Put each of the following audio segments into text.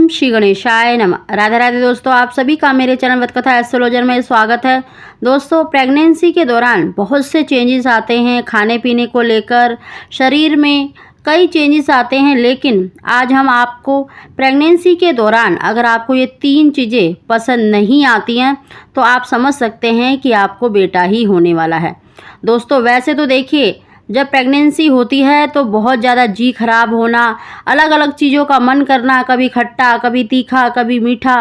ओम श्री गणेशाय नमः। राधे राधे दोस्तों, आप सभी का मेरे चैनल वतकथा एस्ट्रोलॉजर में स्वागत है। दोस्तों, प्रेगनेंसी के दौरान बहुत से चेंजेस आते हैं खाने पीने को लेकर, शरीर में कई चेंजेस आते हैं। लेकिन आज हम आपको प्रेगनेंसी के दौरान अगर आपको ये 3 चीज़ें पसंद नहीं आती हैं तो आप समझ सकते हैं कि आपको बेटा ही होने वाला है। दोस्तों, वैसे तो देखिए, जब प्रेगनेंसी होती है तो बहुत ज़्यादा जी खराब होना, अलग अलग चीज़ों का मन करना, कभी खट्टा, कभी तीखा, कभी मीठा,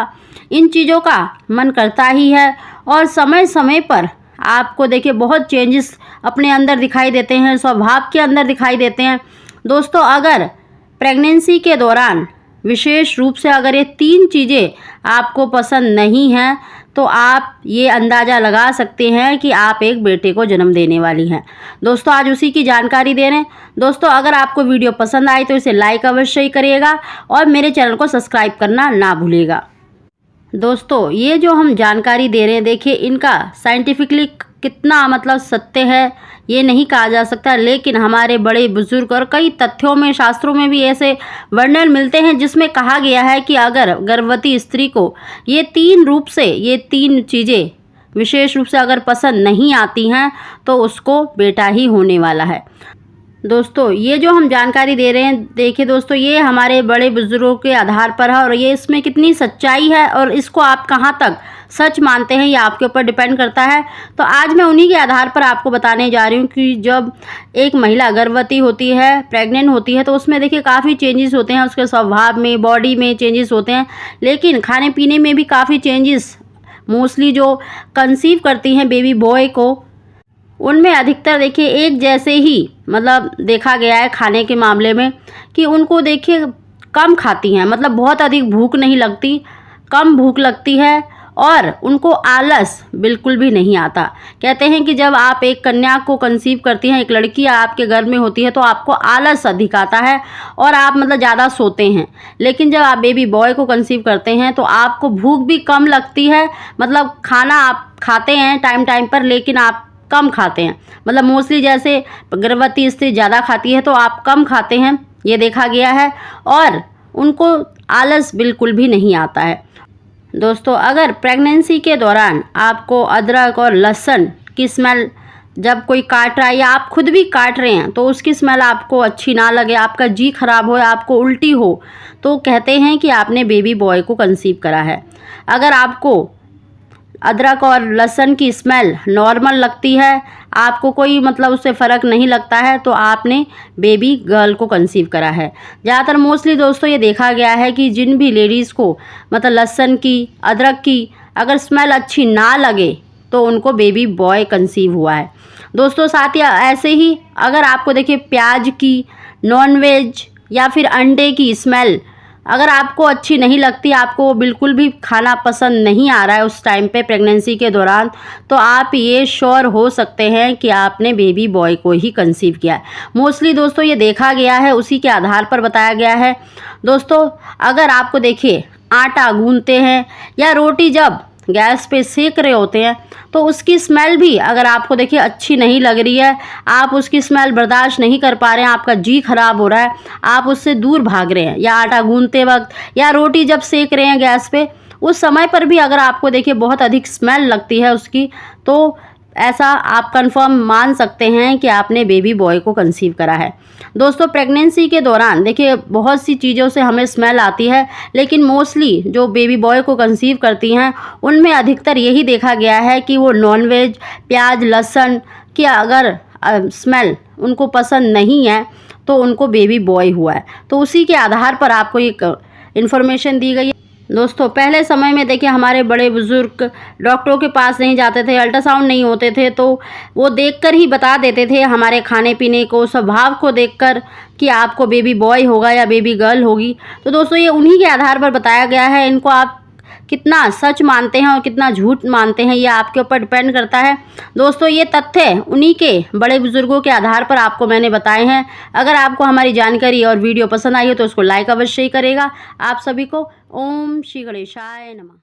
इन चीज़ों का मन करता ही है। और समय समय पर आपको देखिए बहुत चेंजेस अपने अंदर दिखाई देते हैं, स्वभाव के अंदर दिखाई देते हैं। दोस्तों, अगर प्रेगनेंसी के दौरान विशेष रूप से अगर ये 3 चीज़ें आपको पसंद नहीं हैं तो आप ये अंदाज़ा लगा सकते हैं कि आप एक बेटे को जन्म देने वाली हैं। दोस्तों, आज उसी की जानकारी दे रहे हैं। दोस्तों, अगर आपको वीडियो पसंद आए तो इसे लाइक अवश्य ही करिएगा और मेरे चैनल को सब्सक्राइब करना ना भूलिएगा। दोस्तों, ये जो हम जानकारी दे रहे हैं, देखिए इनका साइंटिफिकली कितना मतलब सत्य है ये नहीं कहा जा सकता, लेकिन हमारे बड़े बुजुर्ग और कई तथ्यों में, शास्त्रों में भी ऐसे वर्णन मिलते हैं जिसमें कहा गया है कि अगर गर्भवती स्त्री को ये 3 चीज़ें विशेष रूप से अगर पसंद नहीं आती हैं तो उसको बेटा ही होने वाला है। दोस्तों, ये जो हम जानकारी दे रहे हैं, देखिए दोस्तों, ये हमारे बड़े बुजुर्गों के आधार पर है और ये इसमें कितनी सच्चाई है और इसको आप कहाँ तक सच मानते हैं ये आपके ऊपर डिपेंड करता है। तो आज मैं उन्हीं के आधार पर आपको बताने जा रही हूँ कि जब एक महिला गर्भवती होती है, प्रेग्नेंट होती है, तो उसमें देखिए काफ़ी चेंजेस होते हैं, उसके स्वभाव में, बॉडी में चेंजेस होते हैं, लेकिन खाने पीने में भी काफ़ी चेंजेस। मोस्टली जो कंसीव करती हैं बेबी बॉय को, उनमें अधिकतर देखिए एक जैसे ही मतलब देखा गया है खाने के मामले में कि उनको देखिए कम खाती हैं, मतलब बहुत अधिक भूख नहीं लगती, कम भूख लगती है और उनको आलस बिल्कुल भी नहीं आता। कहते हैं कि जब आप एक कन्या को कंसीव करती हैं, एक लड़की आपके गर्भ में होती है, तो आपको आलस अधिक आता है और आप मतलब ज़्यादा सोते हैं। लेकिन जब आप बेबी बॉय को कंसीव करते हैं तो आपको भूख भी कम लगती है, मतलब खाना आप खाते हैं टाइम टाइम पर, लेकिन आप कम खाते हैं। मतलब मोस्टली जैसे गर्भवती स्त्री ज़्यादा खाती है तो आप कम खाते हैं, ये देखा गया है, और उनको आलस बिल्कुल भी नहीं आता है। दोस्तों, अगर प्रेगनेंसी के दौरान आपको अदरक और लहसुन की स्मेल जब कोई काट रहा है या आप खुद भी काट रहे हैं तो उसकी स्मेल आपको अच्छी ना लगे, आपका जी खराब हो, आपको उल्टी हो, तो कहते हैं कि आपने बेबी बॉय को कंसीव करा है। अगर आपको अदरक और लहसुन की स्मेल नॉर्मल लगती है, आपको कोई मतलब उससे फ़र्क नहीं लगता है, तो आपने बेबी गर्ल को कंसीव करा है। ज़्यादातर मोस्टली दोस्तों ये देखा गया है कि जिन भी लेडीज़ को मतलब लहसुन की, अदरक की अगर स्मेल अच्छी ना लगे तो उनको बेबी बॉय कंसीव हुआ है। दोस्तों, साथ ही ऐसे ही अगर आपको देखिए प्याज की, नॉनवेज या फिर अंडे की स्मेल अगर आपको अच्छी नहीं लगती, आपको बिल्कुल भी खाना पसंद नहीं आ रहा है उस टाइम पे प्रेगनेंसी के दौरान, तो आप ये श्योर हो सकते हैं कि आपने बेबी बॉय को ही कंसीव किया है। मोस्टली दोस्तों ये देखा गया है, उसी के आधार पर बताया गया है। दोस्तों, अगर आपको देखिए आटा गूंथते हैं या रोटी जब गैस पे सेक रहे होते हैं तो उसकी स्मेल भी अगर आपको देखिए अच्छी नहीं लग रही है, आप उसकी स्मेल बर्दाश्त नहीं कर पा रहे हैं, आपका जी खराब हो रहा है, आप उससे दूर भाग रहे हैं, या आटा गूंथते वक्त या रोटी जब सेक रहे हैं गैस पे, उस समय पर भी अगर आपको देखिए बहुत अधिक स्मेल लगती है उसकी, तो ऐसा आप कंफर्म मान सकते हैं कि आपने बेबी बॉय को कंसीव करा है। दोस्तों, प्रेगनेंसी के दौरान देखिए बहुत सी चीज़ों से हमें स्मेल आती है, लेकिन मोस्टली जो बेबी बॉय को कंसीव करती हैं उनमें अधिकतर यही देखा गया है कि वो नॉनवेज, प्याज, लहसुन की अगर स्मेल उनको पसंद नहीं है तो उनको बेबी बॉय हुआ है। तो उसी के आधार पर आपको एक इन्फॉर्मेशन दी गई है। दोस्तों, पहले समय में देखिए हमारे बड़े बुजुर्ग डॉक्टरों के पास नहीं जाते थे, अल्ट्रासाउंड नहीं होते थे, तो वो देखकर ही बता देते थे हमारे खाने पीने को, स्वभाव को देखकर कि आपको बेबी बॉय होगा या बेबी गर्ल होगी। तो दोस्तों, ये उन्हीं के आधार पर बताया गया है। इनको आप कितना सच मानते हैं और कितना झूठ मानते हैं ये आपके ऊपर डिपेंड करता है। दोस्तों, ये तथ्य उन्हीं के बड़े बुजुर्गों के आधार पर आपको मैंने बताए हैं। अगर आपको हमारी जानकारी और वीडियो पसंद आई हो तो उसको लाइक अवश्य ही करेगा। आप सभी को ओम श्री गणेशाय नमः।